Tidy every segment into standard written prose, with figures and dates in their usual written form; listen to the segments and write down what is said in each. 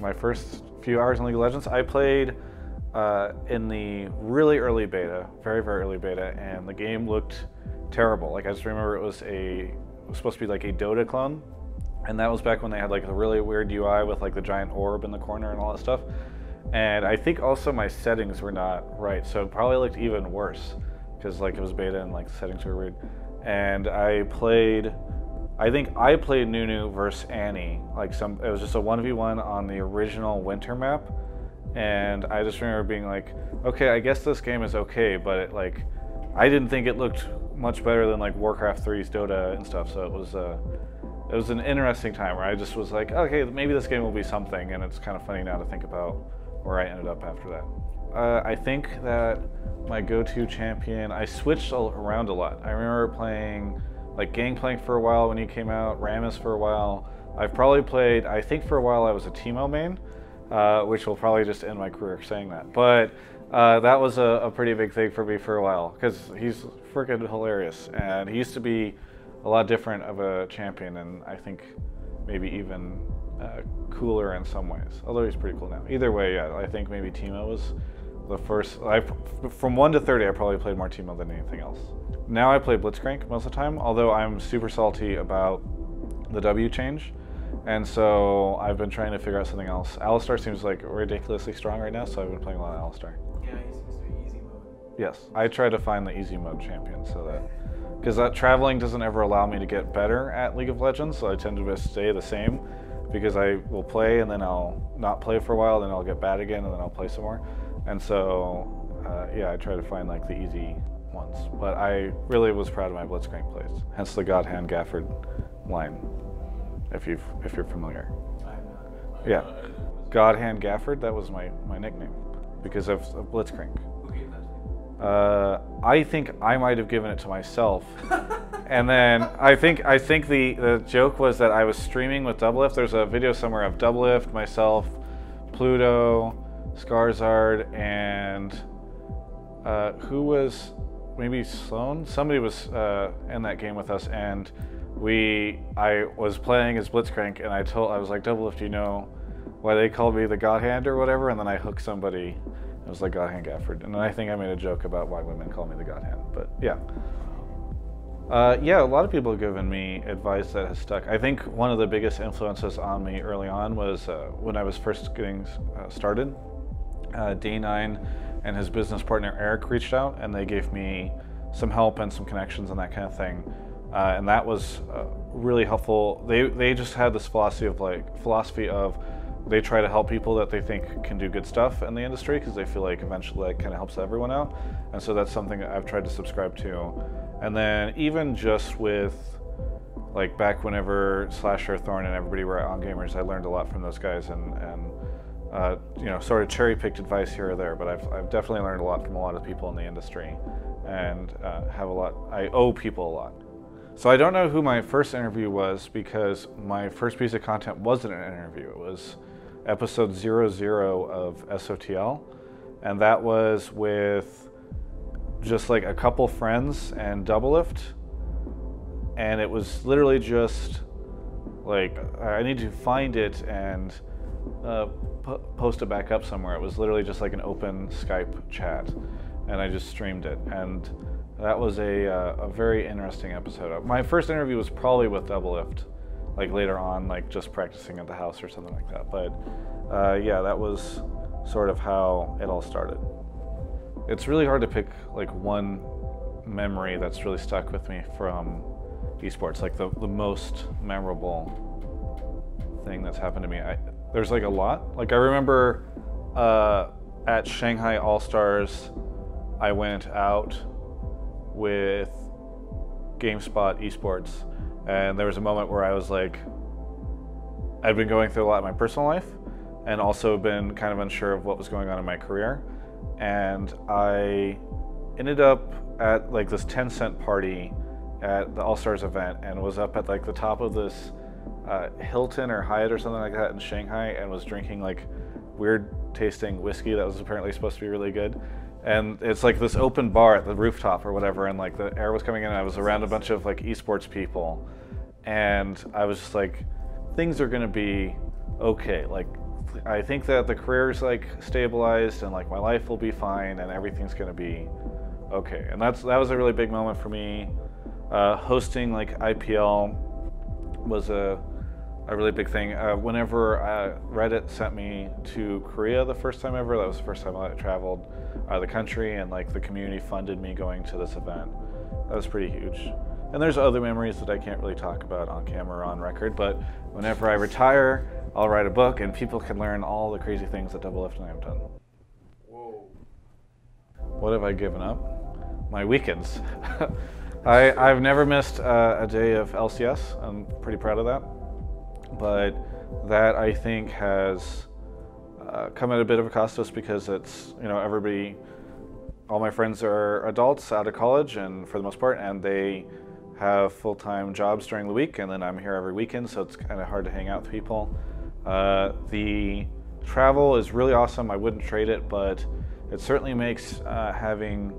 my first few hours in League of Legends, I played in the really early beta, very early beta, and the game looked terrible. Like I just remember it was supposed to be like a Dota clone, and that was back when they had like the really weird UI with like the giant orb in the corner and all that stuff. And I think also my settings were not right, so it probably looked even worse because like it was beta and like the settings were weird. And I think I played Nunu versus Annie. It was just a 1v1 on the original winter map, and I just remember being like, okay, I guess this game is okay, but I didn't think it looked much better than like Warcraft 3's Dota and stuff. So it was an interesting time where I just was like, okay, maybe this game will be something, and it's kind of funny now to think about where I ended up after that. I think that my go-to champion, I switched around a lot. I remember playing like Gangplank for a while when he came out, Rammus for a while. I've probably played, I think for a while I was a Teemo main, which will probably just end my career saying that. But that was a pretty big thing for me for a while because he's freaking hilarious, and he used to be a lot different of a champion, and I think maybe even cooler in some ways, although he's pretty cool now. Either way, yeah, I think maybe Teemo was the first. From 1 to 30, I probably played more Teemo than anything else. Now I play Blitzcrank most of the time, although I'm super salty about the W change, and so I've been trying to figure out something else. Alistar seems like ridiculously strong right now, so I've been playing a lot of Alistar. Yeah, he seems to be easy mode. Yes, I try to find the easy mode champion, so that because that traveling doesn't ever allow me to get better at League of Legends, so I tend to just stay the same, because I will play and then I'll not play for a while, then I'll get bad again, and then I'll play some more. And so, yeah, I try to find like the easy ones. But I really was proud of my Blitzcrank plays. Hence the God Hand Gafford line, if you're familiar. Yeah, God Hand Gafford. That was my nickname because of Blitzcrank. I think I might have given it to myself, and then I think the joke was that I was streaming with Doublelift. There's a video somewhere of Doublelift, myself, Pluto, Skarzard, and who was maybe Sloan? Somebody was in that game with us, and I was playing as Blitzcrank, and I was like, Doublelift, do you know why they called me the God Hand or whatever? And then I hooked somebody. It was like God Hand Gafford, and then I think I made a joke about why women call me the God Hand. But yeah, yeah, a lot of people have given me advice that has stuck. I think one of the biggest influences on me early on was when I was first getting started. D9 and his business partner Eric reached out, and they gave me some help and some connections and that kind of thing, and that was really helpful. They just had this philosophy of they try to help people that they think can do good stuff in the industry, because they feel like eventually that kind of helps everyone out. And so that's something that I've tried to subscribe to. And then even just with like back whenever Slasher, Thorn, and everybody were at On Gamers, I learned a lot from those guys, and you know, sort of cherry-picked advice here or there. But I've definitely learned a lot from a lot of people in the industry, and I owe people a lot. So I don't know who my first interview was, because my first piece of content wasn't an interview. It was episode 00 of SOTL, and that was with just like a couple friends and Doublelift, and it was literally just like, I need to find it and post it back up somewhere. It was literally just like an open Skype chat, and I just streamed it, and that was a very interesting episode. My first interview was probably with Doublelift, like later on, like just practicing at the house or something like that. But yeah, that was sort of how it all started. It's really hard to pick like one memory that's really stuck with me from esports, like the most memorable thing that's happened to me. There's like a lot. Like I remember at Shanghai All-Stars, I went out with GameSpot eSports, and there was a moment where I was like, I'd been going through a lot in my personal life, and also been kind of unsure of what was going on in my career, and I ended up at like this 10-cent party at the All-Stars event, and was up at like the top of this Hilton or Hyatt or something like that in Shanghai, and was drinking like weird tasting whiskey that was apparently supposed to be really good. And it's like this open bar at the rooftop or whatever, and like the air was coming in, and I was around a bunch of like esports people, and I was just like, things are gonna be okay, like I think that the career's like stabilized and like my life will be fine and everything's gonna be okay. And that was a really big moment for me. Hosting like IPL was a really big thing. Whenever Reddit sent me to Korea the first time ever, that was the first time I traveled out of the country, and like the community funded me going to this event. That was pretty huge. And there's other memories that I can't really talk about on camera or on record, but whenever I retire, I'll write a book and people can learn all the crazy things that Doublelift and I have done. Whoa. What have I given up? My weekends. I've never missed a day of LCS. I'm pretty proud of that. But that, I think, has come at a bit of a cost to us because it's, all my friends are adults out of college, and for the most part, and they have full-time jobs during the week, and then I'm here every weekend, so it's kind of hard to hang out with people. The travel is really awesome. I wouldn't trade it, but it certainly makes having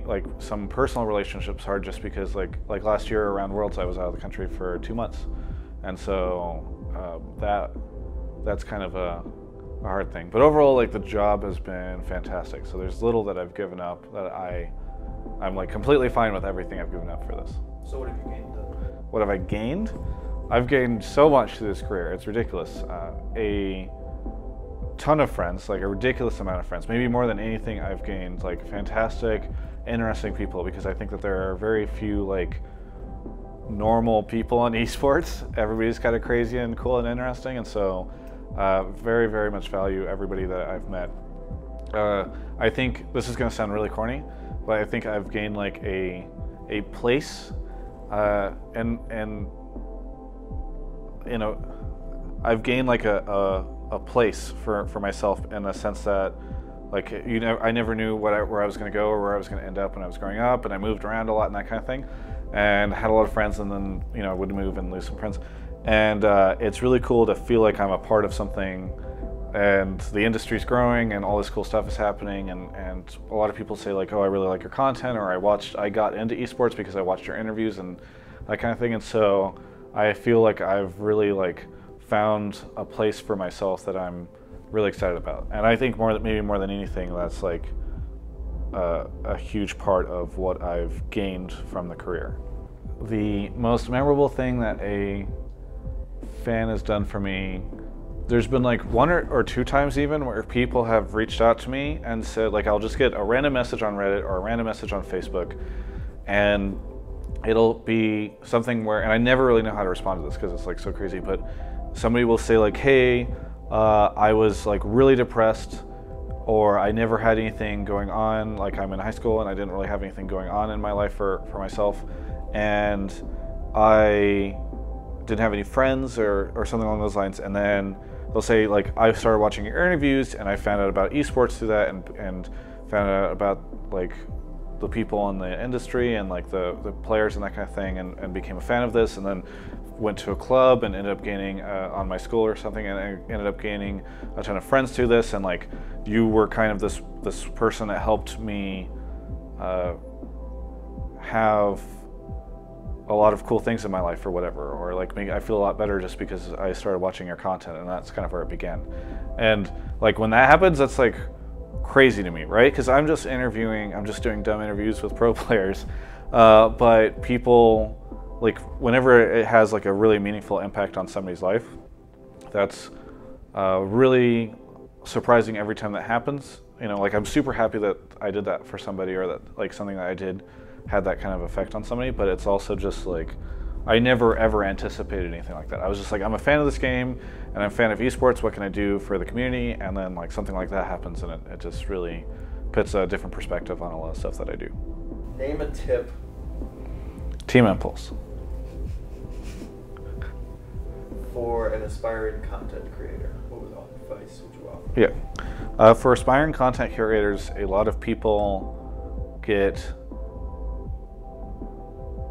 like some personal relationships hard, just because like last year around Worlds I was out of the country for 2 months, and so that's kind of a hard thing. But overall, like, the job has been fantastic, so there's little that I've given up that I'm like completely fine with everything I've given up for this. So what have you gained though? What have I gained? I've gained so much through this career. It's ridiculous. A ton of friends, like a ridiculous amount of friends. Maybe more than anything, I've gained like fantastic, interesting people, because I think that there are very few like normal people in esports. Everybody's kind of crazy and cool and interesting, and so very, very much value everybody that I've met. I think this is going to sound really corny, but I think I've gained like a place, and I've gained like a place for myself, in the sense that, like, I never knew where I was going to go or where I was going to end up when I was growing up, and I moved around a lot and that kind of thing, and had a lot of friends, and then I would move and lose some friends, and it's really cool to feel like I'm a part of something, and the industry's growing and all this cool stuff is happening, and a lot of people say like, oh, I really like your content, or I got into esports because I watched your interviews and that kind of thing, and so I feel like I've really like found a place for myself that I'm really excited about. And I think maybe more than anything, that's like a huge part of what I've gained from the career. The most memorable thing that a fan has done for me, there's been like one or two times even where people have reached out to me and said, like, I'll just get a random message on Reddit or a random message on Facebook, and it'll be something where, and I never really know how to respond to this because it's like so crazy, but somebody will say like, hey, I was like really depressed, or I never had anything going on, like I'm in high school and I didn't really have anything going on in my life for myself, and I didn't have any friends or something along those lines, and then they'll say like, I started watching your interviews and I found out about esports through that, and found out about like the people in the industry and like the players and that kind of thing, and became a fan of this, and then went to a club and ended up gaining on my school or something, and I ended up gaining a ton of friends through this, and like you were kind of this person that helped me have a lot of cool things in my life or whatever, or like I feel a lot better just because I started watching your content, and that's kind of where it began. And like when that happens, that's like crazy to me, right? Because I'm just doing dumb interviews with pro players, but people, like, whenever it has like a really meaningful impact on somebody's life, that's really surprising every time that happens. Like, I'm super happy that I did that for somebody, or that like something that I did had that kind of effect on somebody, but it's also just like, I never ever anticipated anything like that. I was just like, I'm a fan of this game and I'm a fan of esports, what can I do for the community? And then like something like that happens, and it just really puts a different perspective on a lot of stuff that I do. Name a tip. Team Impulse. For an aspiring content creator, what advice would you offer? Yeah. For aspiring content creators, a lot of people get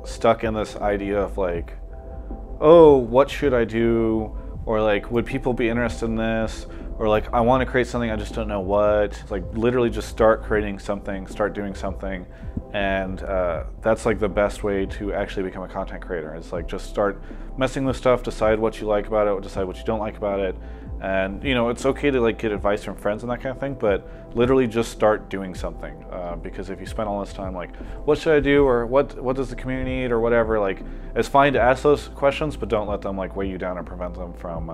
stuck in this idea of like, oh, what should I do? Or like, would people be interested in this? Or like, I want to create something, I just don't know what. It's like, literally just start creating something, start doing something. And that's like the best way to actually become a content creator. It's like, just start messing with stuff, decide what you like about it, decide what you don't like about it, And you know, it's okay to like get advice from friends and that kind of thing, but literally just start doing something. Because if you spend all this time like, what should I do, or what does the community need, or whatever, like it's fine to ask those questions, but don't let them like weigh you down or prevent them from,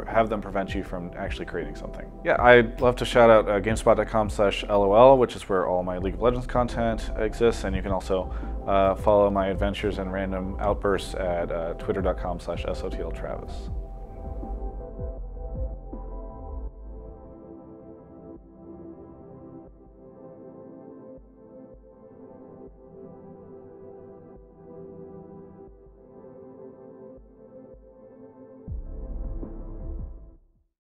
have them prevent you from actually creating something. Yeah, I'd love to shout out gamespot.com/LOL, which is where all my League of Legends content exists, and you can also follow my adventures and random outbursts at twitter.com/SOTLTravis.